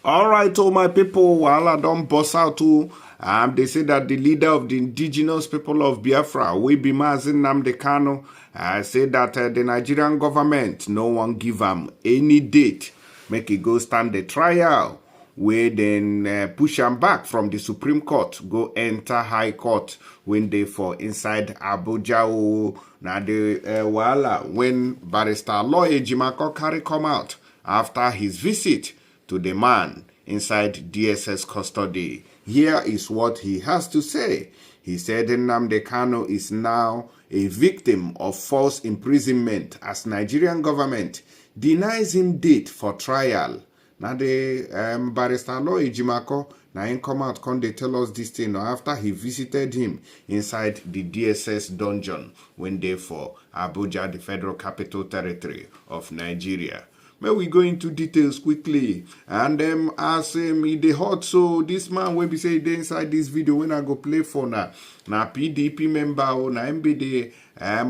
All right, all my people, while I don't bust out too, they say that the leader of the indigenous people of Biafra, we be Nnamdi Kanu, say that the Nigerian government no one give him any date, make it go stand the trial, where then push him back from the Supreme Court, go enter High Court when they for inside Abuja. Now the wala when Barrister Lawyer Jimako carry come out after his visit to the man inside DSS custody. Here is what he has to say. He said Nnamdi Kanu is now a victim of false imprisonment as Nigerian government denies him date for trial. Now the Barrister Lawyer Jimako now him come out come they tell us this thing after he visited him inside the DSS dungeon when they for Abuja, the Federal Capital Territory of Nigeria. May we go into details quickly and as the hot, so this man will be say inside this video when I go play for na PDP member or na MBD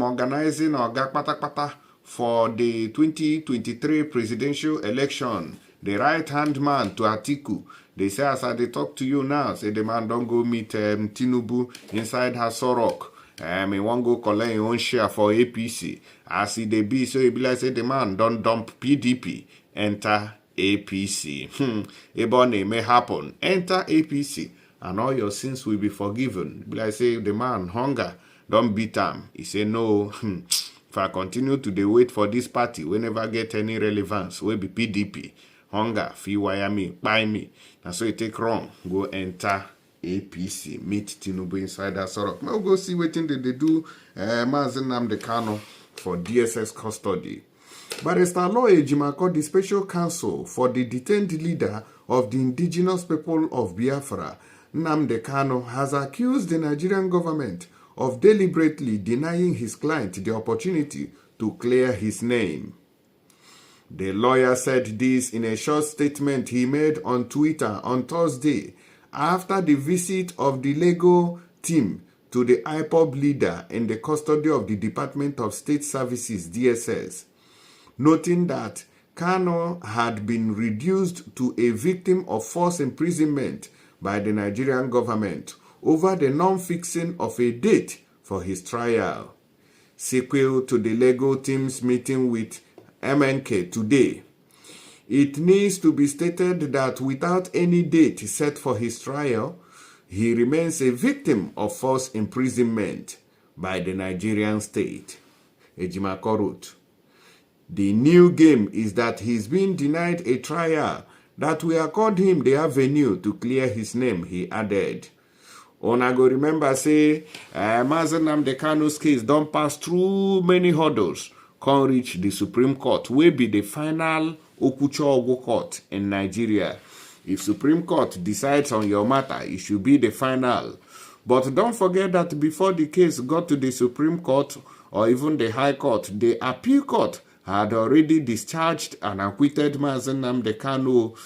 organizing or pata for the 2023 presidential election. The right hand man to Atiku. They say as I they talk to you now, say the man don't go meet Tinubu inside Hasorok. He won't go collect his own share for APC. As he dey be, so he be like say the man don't dump PDP, enter APC. Ebony may happen. Enter APC, and all your sins will be forgiven. Be like say the man hunger, don't beat him. He say no. If I continue to dey wait for this party, we never get any relevance. We be PDP. Hunger, fee wire me, buy me. And so it take wrong. Go enter APC, meet Tinubu inside that sort of. We'll go see what thing they do. Nnamdi Kanu for DSS custody. Barrister Lawyer Jimako, the special counsel for the detained leader of the indigenous people of Biafra, Nnamdi Kanu, has accused the Nigerian government of deliberately denying his client the opportunity to clear his name. The lawyer said this in a short statement he made on Twitter on Thursday after the visit of the legal team to the IPOB leader in the custody of the Department of State Services, DSS, noting that Kanu had been reduced to a victim of false imprisonment by the Nigerian government over the non-fixing of a date for his trial. Sequel to the legal team's meeting with MNK today, it needs to be stated that without any date set for his trial, he remains a victim of false imprisonment by the Nigerian state. Ejimako wrote, the new game is that he's been denied a trial that will accord him the avenue to clear his name, he added. Una go remember say, Nnamdi Kanu's case don't pass through many hurdles, can't reach the Supreme Court, will be the final Okucho Court in Nigeria. If Supreme Court decides on your matter, it should be the final. But don't forget that before the case got to the Supreme Court or even the High Court, the Appeal Court had already discharged and acquitted Nnamdi Kanu.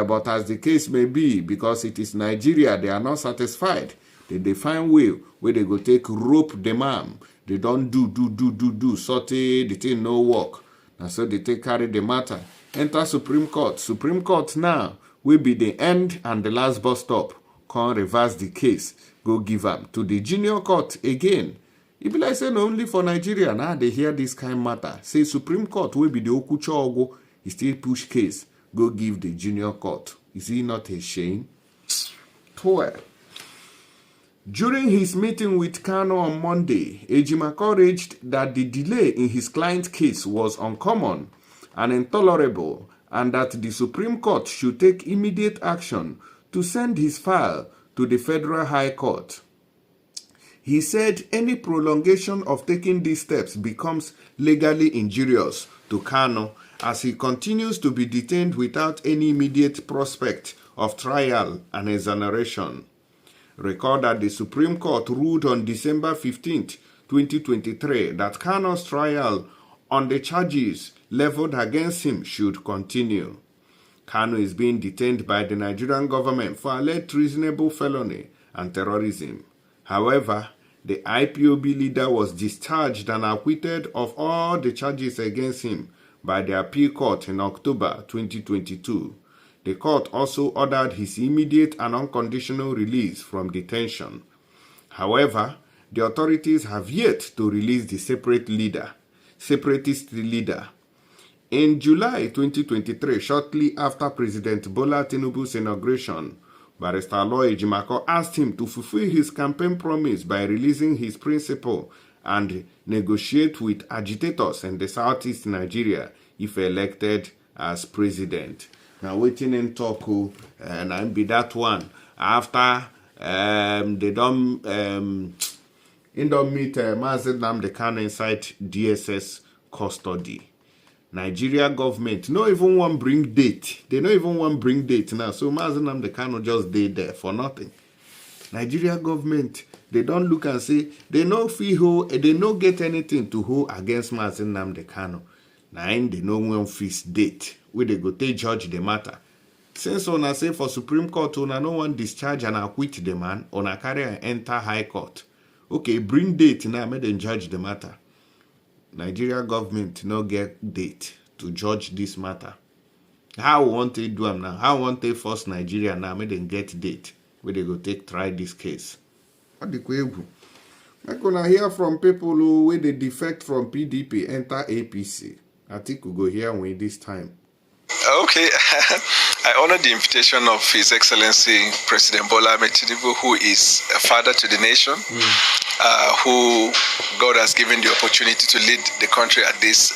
But as the case may be, because it is Nigeria, they are not satisfied. They find way where they go take rope the man. They don't do, sorty, the thing no work. And so they take carry the matter. Enter Supreme Court. Supreme Court now will be the end and the last bus stop. Come reverse the case. Go give them to the junior court again. It be like saying only for Nigeria now they hear this kind of matter. Say Supreme Court will be the Okucho Ogo. He still push case. Go give the junior court. Is he not a shame? 12. During his meeting with Kanu on Monday, Ejimako urged that the delay in his client's case was uncommon and intolerable, and that the Supreme Court should take immediate action to send his file to the Federal High Court. He said any prolongation of taking these steps becomes legally injurious to Kanu as he continues to be detained without any immediate prospect of trial and exoneration. Recall that the Supreme Court ruled on December 15, 2023 that Kanu's trial on the charges leveled against him should continue. Kanu is being detained by the Nigerian government for alleged treasonable felony and terrorism. However, the IPOB leader was discharged and acquitted of all the charges against him by the Appeal Court in October 2022. The court also ordered his immediate and unconditional release from detention. However, the authorities have yet to release the separatist leader. In July 2023, shortly after President Bola Tinubu's inauguration, Barrister Aloy Ejimakor asked him to fulfill his campaign promise by releasing his principal and negotiate with agitators in the southeast Nigeria if elected as president. Now, waiting in talk, and I be that one after they don't meet Mazi Nnamdi Kanu inside DSS custody. Nigeria government no even want bring date. They don't even want bring date now. So Mazi Nnamdi Kanu just stay there for nothing. Nigeria government, they don't look and say they no feel they no get anything to hold against Mazi Nnamdi Kanu. Now they no one fix date where they go take judge the matter. Since una say for Supreme Court una no one discharge and acquit the man, una carry and enter High Court. Okay, bring date now, make them judge the matter. Nigeria government no get date to judge this matter. How won't they do them now? How won't they force Nigeria now, make them get date where they go take try this case? What the quebu? I gonna hear from people who where they defect from PDP enter APC. Atiku go here when this time. Okay, I honor the invitation of His Excellency President Bola Tinubu, who is a father to the nation, who God has given the opportunity to lead the country at this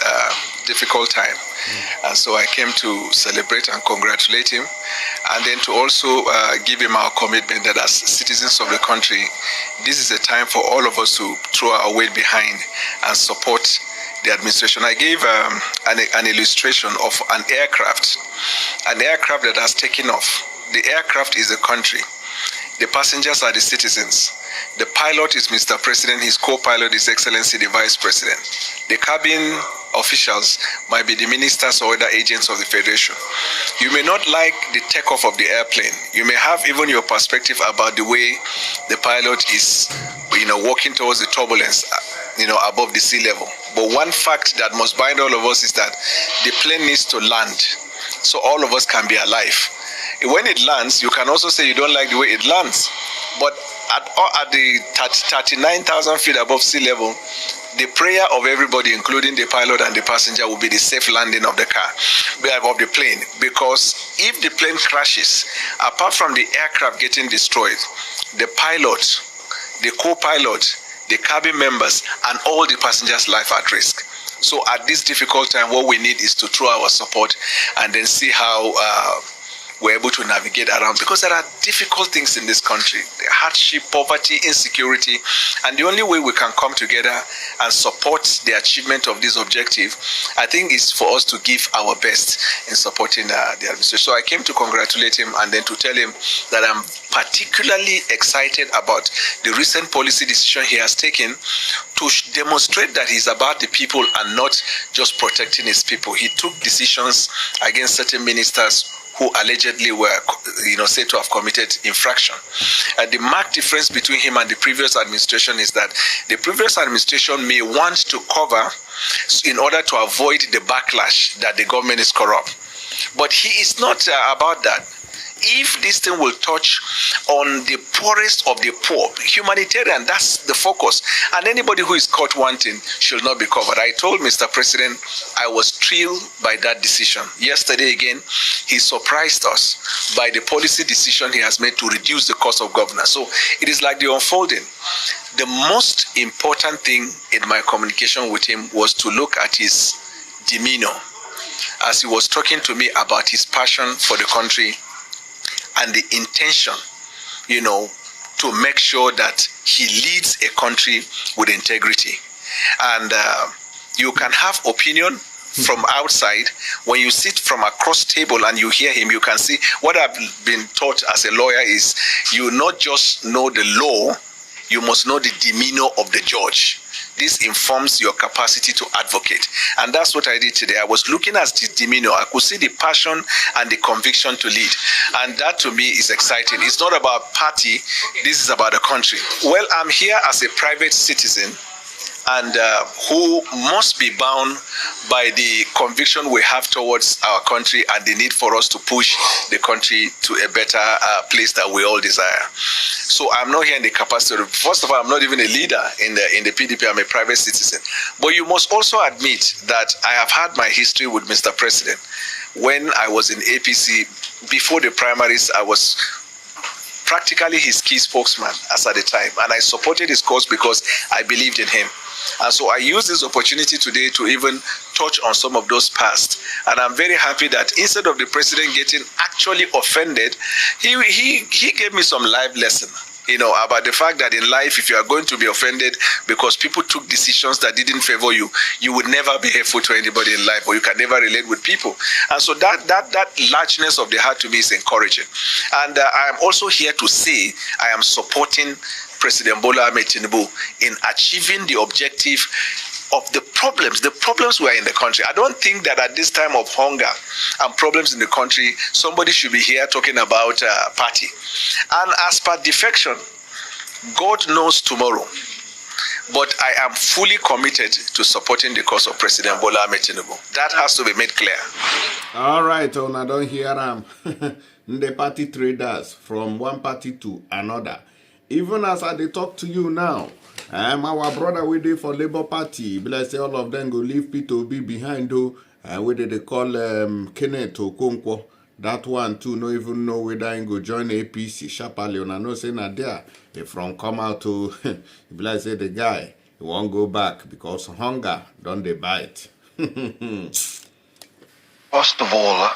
difficult time. And so I came to celebrate and congratulate him, and then to also give him our commitment that as citizens of the country, this is a time for all of us to throw our weight behind and support the administration. I gave an illustration of an aircraft that has taken off. The aircraft is a country. The passengers are the citizens. The pilot is Mr. President. His co-pilot is Excellency the Vice President. The cabin officials might be the ministers or other agents of the Federation. You may not like the takeoff of the airplane. You may have even your perspective about the way the pilot is, walking towards the turbulence, above the sea level. But one fact that must bind all of us is that the plane needs to land so all of us can be alive. When it lands, you can also say you don't like the way it lands. But at the 39,000 feet above sea level, the prayer of everybody, including the pilot and the passenger, will be the safe landing of the plane. Because if the plane crashes, apart from the aircraft getting destroyed, the pilot, the co-pilot, the cabin members, and all the passengers' life at risk. So at this difficult time, what we need is to throw our support and then see how we're able to navigate around, because there are difficult things in this country, the hardship, poverty, insecurity, and the only way we can come together and support the achievement of this objective, I think, is for us to give our best in supporting the administration. So I came to congratulate him and then to tell him that I'm particularly excited about the recent policy decision he has taken to demonstrate that he's about the people and not just protecting his people. He took decisions against certain ministers who allegedly were, said to have committed infraction. The marked difference between him and the previous administration is that the previous administration may want to cover in order to avoid the backlash that the government is corrupt. But he is not about that. If this thing will touch on the poorest of the poor, humanitarian, that's the focus. And anybody who is caught wanting should not be covered. I told Mr. President I was thrilled by that decision. Yesterday again, he surprised us by the policy decision he has made to reduce the cost of governance. So it is like the unfolding. The most important thing in my communication with him was to look at his demeanor as he was talking to me about his passion for the country and the intention, to make sure that he leads a country with integrity. And you can have opinion from outside. When you sit from across table and you hear him, you can see what I've been taught as a lawyer is you not just know the law, you must know the demeanor of the judge. This informs your capacity to advocate. And that's what I did today. I was looking at the demeanor. I could see the passion and the conviction to lead. And that to me is exciting. It's not about party. This is about the country. Well, I'm here as a private citizen. and who must be bound by the conviction we have towards our country and the need for us to push the country to a better place that we all desire. So I'm not here in the capacity of, first of all, I'm not even a leader in the PDP. I'm a private citizen. But you must also admit that I have had my history with Mr. President. When I was in APC, before the primaries, I was practically his key spokesman as at the time, and I supported his cause because I believed in him. And so I use this opportunity today to even touch on some of those past. And I'm very happy that instead of the president getting actually offended, he gave me some life lesson, about the fact that in life, if you are going to be offended because people took decisions that didn't favor you, you would never be helpful to anybody in life, or you can never relate with people. And so that largeness of the heart to me is encouraging. And I am also here to say I am supporting President Bola Ahmed Tinubu in achieving the objective of the problems we are in the country. I don't think that at this time of hunger and problems in the country, somebody should be here talking about party. And as per defection, God knows tomorrow. But I am fully committed to supporting the cause of President Bola Ahmed Tinubu. That has to be made clear. All right, I don't hear the party traders from one party to another. Even as I talk to you now, our brother we did for Labour Party, but I say all of them go leave P2B behind though. Where they call Kenneth Okonkwo. That one too, no even know whether I go join APC. Sharply, and I know say not there. If from come out to, but I say the guy, he won't go back because hunger don't they bite. First of all,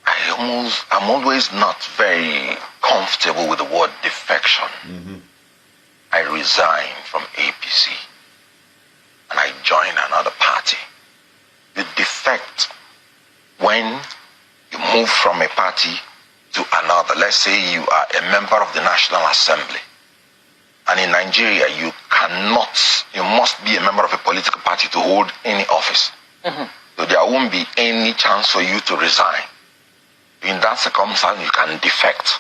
I'm always not very comfortable with the word defection. I resigned from APC and I joined another party. The defect, when you move from a party to another, let's say you are a member of the National Assembly, and in Nigeria you must be a member of a political party to hold any office. So there won't be any chance for you to resign. In that circumstance, you can defect.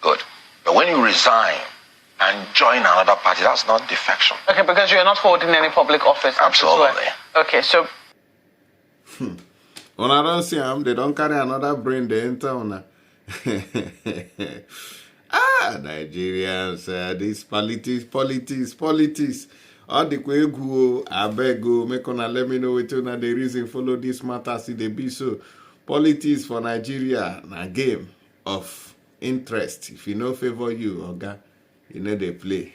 Good. But when you resign and join another party, that's not defection. Okay, because you're not holding any public office. Absolutely. Okay, so... When I don't see them, they don't carry another brain, they enter on Nigerians, this politics. All the way go, I beg go, make on let me know what the reason follow this matter, see they be so. Politics for Nigeria, a game of interest. If you know favor you, okay, you know they play.